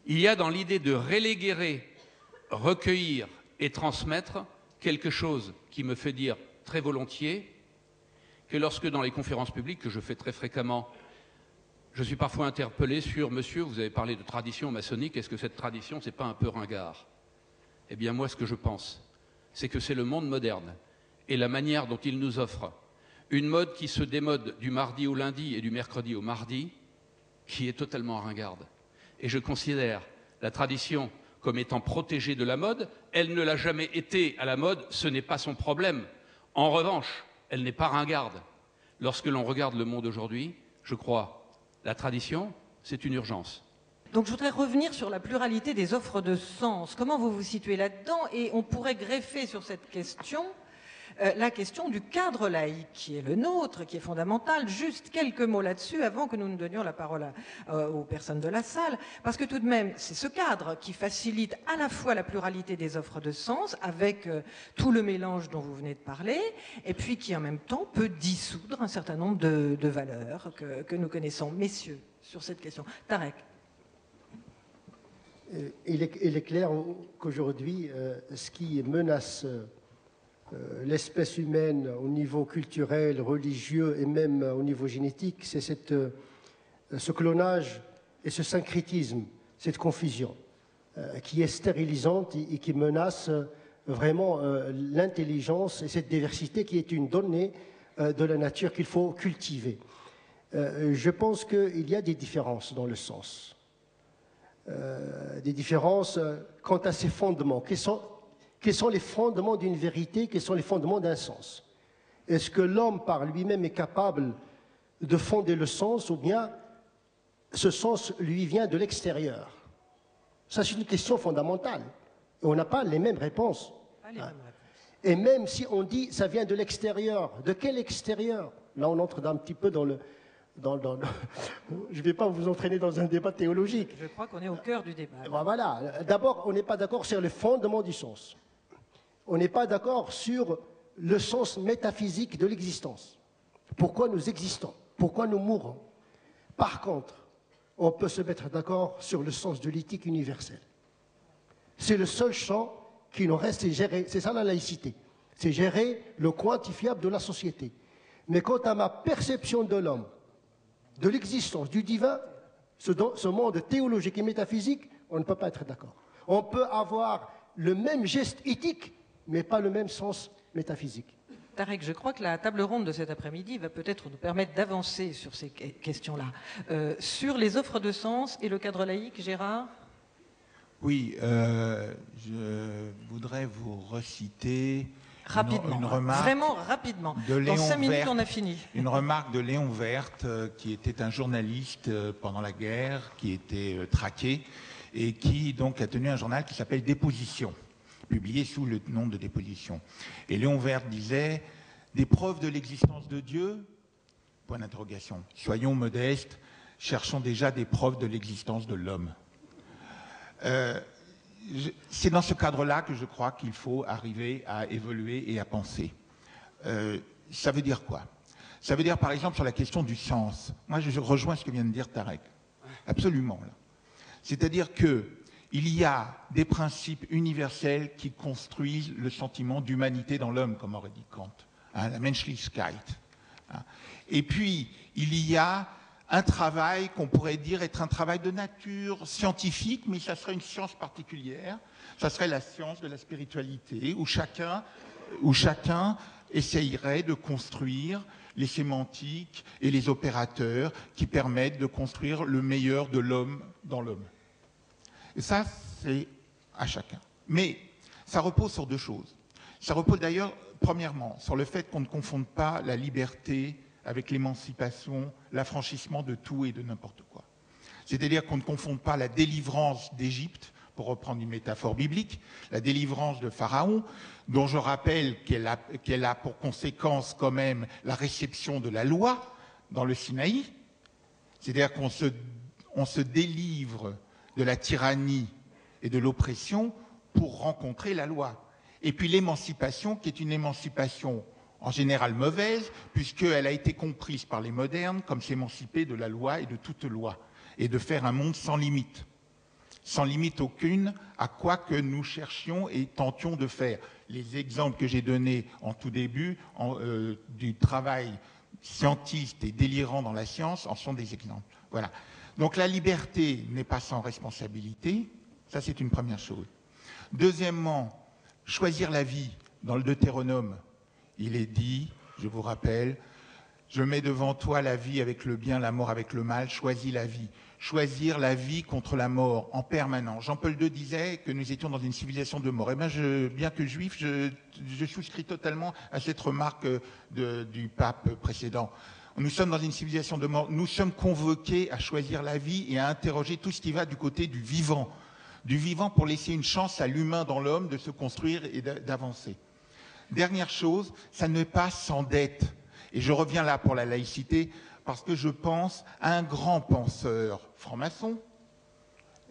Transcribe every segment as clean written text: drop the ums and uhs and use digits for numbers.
Il y a dans l'idée de reléguer, recueillir et transmettre quelque chose qui me fait dire très volontiers que lorsque dans les conférences publiques que je fais très fréquemment, je suis parfois interpellé sur « Monsieur, vous avez parlé de tradition maçonnique, est-ce que cette tradition, c'est pas un peu ringard ?» Eh bien moi, ce que je pense, c'est que c'est le monde moderne et la manière dont il nous offre une mode qui se démode du mardi au lundi et du mercredi au mardi, qui est totalement ringarde. Et je considère la tradition comme étant protégée de la mode. Elle ne l'a jamais été à la mode, ce n'est pas son problème. En revanche, elle n'est pas ringarde. Lorsque l'on regarde le monde aujourd'hui, je crois, la tradition, c'est une urgence. Donc je voudrais revenir sur la pluralité des offres de sens. Comment vous vous situez là-dedans? Et on pourrait greffer sur cette question la question du cadre laïque qui est le nôtre, qui est fondamental. Juste quelques mots là-dessus avant que nous ne donnions la parole aux personnes de la salle. Parce que tout de même, c'est ce cadre qui facilite à la fois la pluralité des offres de sens avec tout le mélange dont vous venez de parler, et puis qui en même temps peut dissoudre un certain nombre de valeurs que nous connaissons. Messieurs, sur cette question. Tarek. Il est clair qu'aujourd'hui, ce qui menace l'espèce humaine au niveau culturel, religieux et même au niveau génétique, c'est ce clonage et ce syncrétisme, cette confusion qui est stérilisante et qui menace vraiment l'intelligence et cette diversité qui est une donnée de la nature qu'il faut cultiver. Je pense qu'il y a des différences dans le sens. Des différences quant à ses fondements. Quels sont les fondements d'une vérité? Quels sont les fondements d'un sens? Est-ce que l'homme par lui-même est capable de fonder le sens ou bien ce sens lui vient de l'extérieur? Ça, c'est une question fondamentale. Et on n'a pas les mêmes réponses. Et même si on dit ça vient de l'extérieur, de quel extérieur? Là, on entre un petit peu dans le... Je ne vais pas vous entraîner dans un débat théologique. Je crois qu'on est au cœur du débat. Voilà. D'abord, on n'est pas d'accord sur le fondement du sens. On n'est pas d'accord sur le sens métaphysique de l'existence. Pourquoi nous existons? Pourquoi nous mourons? Par contre, on peut se mettre d'accord sur le sens de l'éthique universelle. C'est le seul champ qui nous reste, c'est gérer, c'est ça la laïcité. C'est gérer le quantifiable de la société. Mais quant à ma perception de l'homme, de l'existence, du divin, ce monde théologique et métaphysique, on ne peut pas être d'accord. On peut avoir le même geste éthique, mais pas le même sens métaphysique. Tarek, je crois que la table ronde de cet après-midi va peut-être nous permettre d'avancer sur ces questions-là. Sur les offres de sens et le cadre laïque, Gérard? Oui, je voudrais vous reciter rapidement, une remarque vraiment rapidement. De Léon Dans 5 minutes, Verte, on a fini. Une remarque de Léon Verte, qui était un journaliste pendant la guerre, qui était traqué, et qui donc a tenu un journal qui s'appelle Déposition, publié sous le nom de Déposition. Et Léon Verte disait « Des preuves de l'existence de Dieu ?» Point d'interrogation. Soyons modestes, cherchons déjà des preuves de l'existence de l'homme. C'est dans ce cadre-là que je crois qu'il faut arriver à évoluer et à penser. Ça veut dire quoi? Ça veut dire, par exemple, sur la question du sens. Moi, je rejoins ce que vient de dire Tarek. Absolument. C'est-à-dire qu'il y a des principes universels qui construisent le sentiment d'humanité dans l'homme, comme aurait dit Kant, hein, la Menschlichkeit. Hein. Et puis, il y a un travail qu'on pourrait dire être un travail de nature scientifique, mais ça serait une science particulière, ça serait la science de la spiritualité, où chacun essayerait de construire les sémantiques et les opérateurs qui permettent de construire le meilleur de l'homme dans l'homme. Et ça, c'est à chacun. Mais ça repose sur deux choses. Ça repose d'ailleurs, premièrement, sur le fait qu'on ne confonde pas la liberté avec l'émancipation, l'affranchissement de tout et de n'importe quoi. C'est-à-dire qu'on ne confonde pas la délivrance d'Égypte, pour reprendre une métaphore biblique, la délivrance de Pharaon, dont je rappelle qu'elle a pour conséquence quand même la réception de la loi dans le Sinaï. C'est-à-dire qu'on se délivre de la tyrannie et de l'oppression pour rencontrer la loi. Et puis l'émancipation, qui est une émancipation en général mauvaise, puisqu'elle a été comprise par les modernes comme s'émanciper de la loi et de toute loi, et de faire un monde sans limite. sans limite aucune à quoi que nous cherchions et tentions de faire. Les exemples que j'ai donnés en tout début du travail scientiste et délirant dans la science en sont des exemples. Voilà. Donc la liberté n'est pas sans responsabilité, ça c'est une première chose. Deuxièmement, choisir la vie. Dans le Deutéronome, il est dit, je vous rappelle, je mets devant toi la vie avec le bien, la mort avec le mal, choisis la vie. Choisir la vie contre la mort en permanence. Jean-Paul II disait que nous étions dans une civilisation de mort. Et bien, bien que juif, je souscris totalement à cette remarque du pape précédent. Nous sommes dans une civilisation de mort. Nous sommes convoqués à choisir la vie et à interroger tout ce qui va du côté du vivant. Du vivant pour laisser une chance à l'humain dans l'homme de se construire et d'avancer. Dernière chose, ça n'est pas sans dette. Et je reviens là pour la laïcité, parce que je pense à un grand penseur franc-maçon,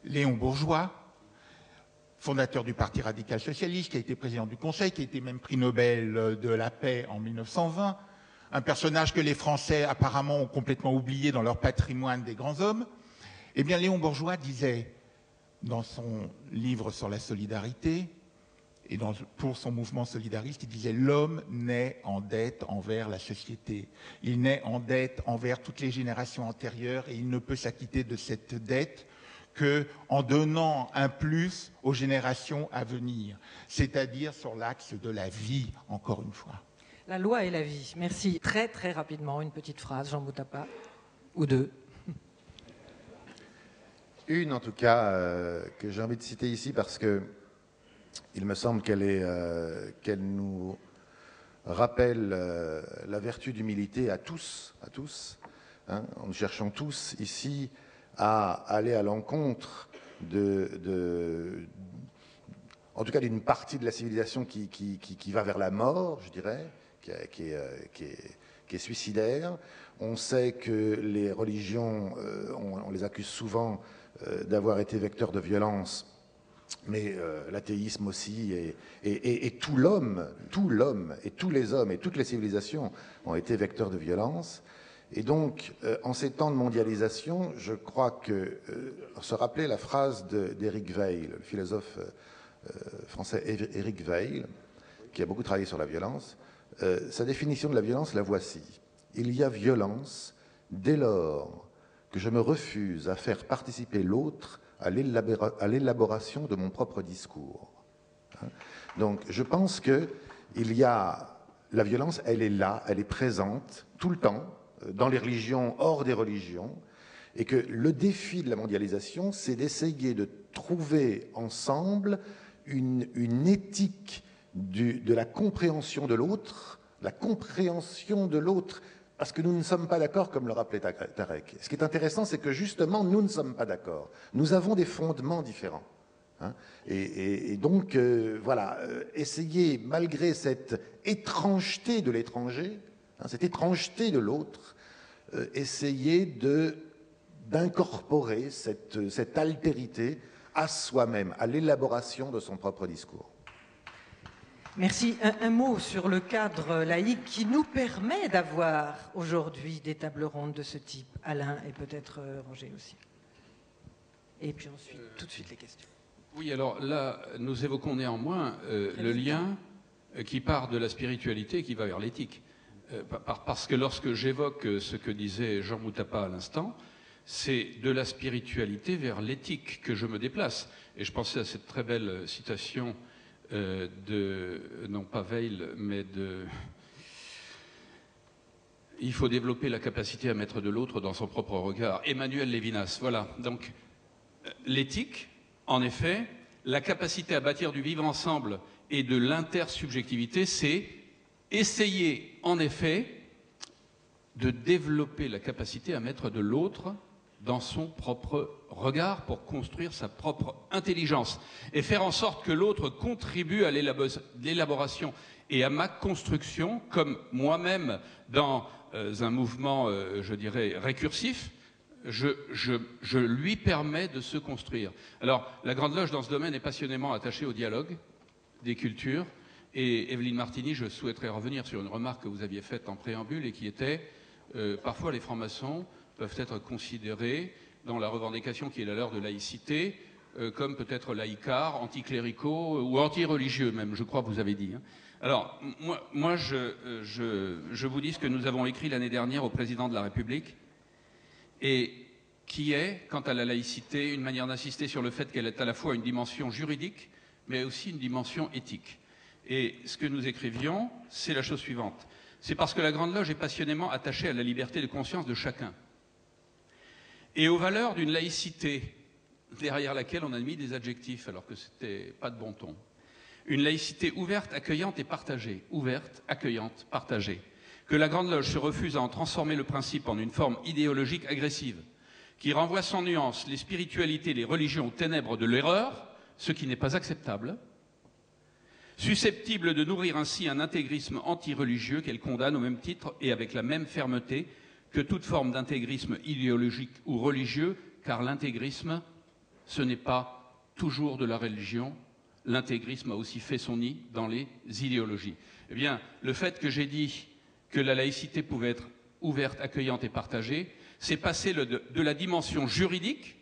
Léon Bourgeois, fondateur du Parti radical socialiste, qui a été président du Conseil, qui a été même prix Nobel de la paix en 1920, un personnage que les Français apparemment ont complètement oublié dans leur patrimoine des grands hommes. Eh bien, Léon Bourgeois disait, dans son livre sur la solidarité, et pour son mouvement solidariste, il disait « L'homme naît en dette envers la société. Il naît en dette envers toutes les générations antérieures et il ne peut s'acquitter de cette dette qu'en donnant un plus aux générations à venir, c'est-à-dire sur l'axe de la vie, encore une fois. » La loi et la vie. Merci. Très, très rapidement, une petite phrase, Jean Moutapa, ou deux. Une, en tout cas, que j'ai envie de citer ici parce que il me semble qu'elle nous rappelle la vertu d'humilité à tous, hein. Nous cherchons tous ici à aller à l'encontre en tout cas d'une partie de la civilisation qui va vers la mort, je dirais, qui est suicidaire. On sait que les religions, on les accuse souvent d'avoir été vecteurs de violence. Mais l'athéisme aussi, et tout l'homme, et tous les hommes, et toutes les civilisations ont été vecteurs de violence. Et donc, en ces temps de mondialisation, je crois que se rappeler la phrase d'Éric Weil, le philosophe français Éric Weil, qui a beaucoup travaillé sur la violence, sa définition de la violence, la voici. Il y a violence dès lors que je me refuse à faire participer l'autre à l'élaboration de mon propre discours. Donc, je pense que la violence, elle est là, elle est présente tout le temps, dans les religions, hors des religions, et que le défi de la mondialisation, c'est d'essayer de trouver ensemble une éthique de la compréhension de l'autre, parce que nous ne sommes pas d'accord, comme le rappelait Tarek. Ce qui est intéressant, c'est que justement, nous ne sommes pas d'accord. Nous avons des fondements différents. Hein, et donc, voilà, essayer, malgré cette étrangeté de l'étranger, hein, cette étrangeté de l'autre, essayer d'incorporer cette altérité à soi-même, à l'élaboration de son propre discours. Merci. Un mot sur le cadre laïque qui nous permet d'avoir aujourd'hui des tables rondes de ce type. Alain et peut-être Roger aussi. Et puis ensuite, tout de suite les questions. Oui, alors là, nous évoquons néanmoins le lien qui part de la spiritualité et qui va vers l'éthique. Parce que lorsque j'évoque ce que disait Jean Moutapa à l'instant, c'est de la spiritualité vers l'éthique que je me déplace. Et je pensais à cette très belle citation non pas Weil, mais il faut développer la capacité à mettre de l'autre dans son propre regard. Emmanuel Lévinas, voilà. Donc, l'éthique, en effet, la capacité à bâtir du vivre ensemble et de l'intersubjectivité, c'est essayer, en effet, de développer la capacité à mettre de l'autre dans son propre regard pour construire sa propre intelligence et faire en sorte que l'autre contribue à l'élaboration et à ma construction, comme moi-même dans un mouvement, je dirais, récursif, je lui permets de se construire. Alors, la Grande Loge, dans ce domaine, est passionnément attachée au dialogue des cultures. Et Evelyne Martini, je souhaiterais revenir sur une remarque que vous aviez faite en préambule et qui était parfois les francs-maçons peuvent être considérés dans la revendication qui est la leur de laïcité comme peut-être laïcards, anticléricaux ou anti-religieux même, je crois que vous avez dit. Alors, moi je vous dis ce que nous avons écrit l'année dernière au président de la République, et qui est, quant à la laïcité, une manière d'insister sur le fait qu'elle est à la fois une dimension juridique, mais aussi une dimension éthique. Et ce que nous écrivions, c'est la chose suivante. C'est parce que la Grande Loge est passionnément attachée à la liberté de conscience de chacun et aux valeurs d'une laïcité derrière laquelle on a mis des adjectifs alors que c'était pas de bon ton. Une laïcité ouverte, accueillante et partagée. Ouverte, accueillante, partagée. Que la Grande Loge se refuse à en transformer le principe en une forme idéologique agressive qui renvoie sans nuance les spiritualités, les religions aux ténèbres de l'erreur, ce qui n'est pas acceptable, susceptible de nourrir ainsi un intégrisme anti-religieux qu'elle condamne au même titre et avec la même fermeté que toute forme d'intégrisme idéologique ou religieux, car l'intégrisme, ce n'est pas toujours de la religion. L'intégrisme a aussi fait son nid dans les idéologies. Eh bien, le fait que j'ai dit que la laïcité pouvait être ouverte, accueillante et partagée, c'est passer de la dimension juridique,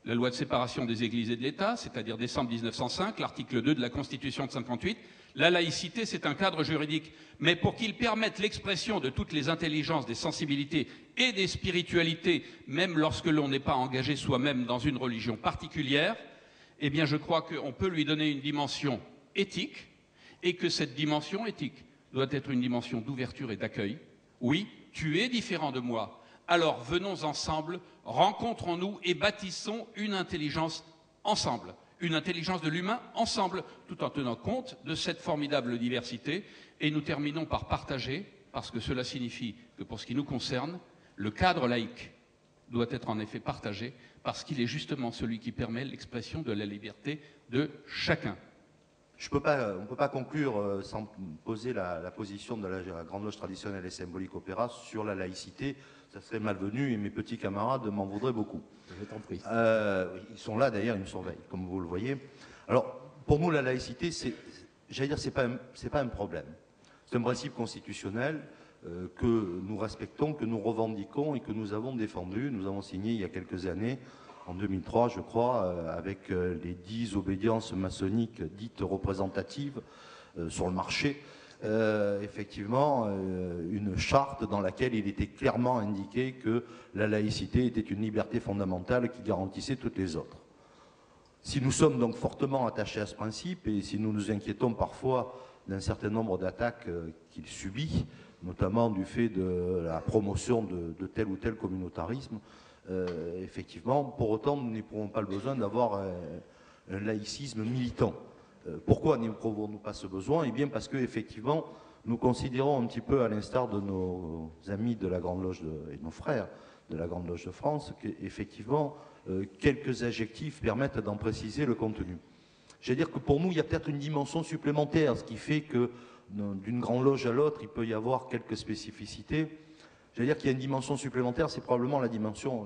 la loi de séparation des Églises et de l'État, c'est-à-dire décembre 1905, l'article 2 de la Constitution de 58. La laïcité, c'est un cadre juridique, mais pour qu'il permette l'expression de toutes les intelligences, des sensibilités et des spiritualités, même lorsque l'on n'est pas engagé soi-même dans une religion particulière, eh bien je crois qu'on peut lui donner une dimension éthique, et que cette dimension éthique doit être une dimension d'ouverture et d'accueil. Oui, tu es différent de moi. Alors venons ensemble, rencontrons-nous et bâtissons une intelligence ensemble, une intelligence de l'humain ensemble, tout en tenant compte de cette formidable diversité. Et nous terminons par partager, parce que cela signifie que pour ce qui nous concerne, le cadre laïque doit être en effet partagé, parce qu'il est justement celui qui permet l'expression de la liberté de chacun. On ne peut pas conclure sans poser la position de la Grande Loge traditionnelle et symbolique Opéra sur la laïcité. Ça serait malvenu et mes petits camarades m'en voudraient beaucoup. Je t'en prie. Ils sont là d'ailleurs, ils me surveillent, comme vous le voyez. Alors, pour nous, la laïcité, c'est pas un problème. C'est un principe constitutionnel que nous respectons, que nous revendiquons et que nous avons défendu. Nous avons signé il y a quelques années, en 2003, je crois, avec les 10 obédiences maçonniques dites représentatives sur le marché, effectivement, une charte dans laquelle il était clairement indiqué que la laïcité était une liberté fondamentale qui garantissait toutes les autres. Si nous sommes donc fortement attachés à ce principe et si nous nous inquiétons parfois d'un certain nombre d'attaques qu'il subit, notamment du fait de la promotion de tel ou tel communautarisme, effectivement, pour autant, nous n'éprouvons pas le besoin d'avoir un laïcisme militant. Pourquoi n'éprouvons-nous pas ce besoin? Eh bien parce qu'effectivement, nous considérons un petit peu, à l'instar de nos amis de la Grande Loge et nos frères de la Grande Loge de France, qu'effectivement, quelques adjectifs permettent d'en préciser le contenu. Je veux dire que pour nous, il y a peut-être une dimension supplémentaire, ce qui fait que d'une Grande Loge à l'autre, il peut y avoir quelques spécificités. Je veux dire qu'il y a une dimension supplémentaire, c'est probablement la dimension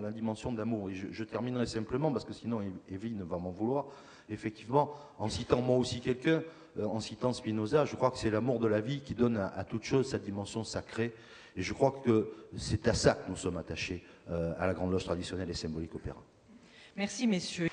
d'amour. Et je terminerai simplement, parce que sinon Evie ne va m'en vouloir, effectivement, en citant moi aussi quelqu'un, en citant Spinoza, je crois que c'est l'amour de la vie qui donne à toute chose sa dimension sacrée. Et je crois que c'est à ça que nous sommes attachés, à la Grande Loge traditionnelle et symbolique Opéra. Merci, messieurs.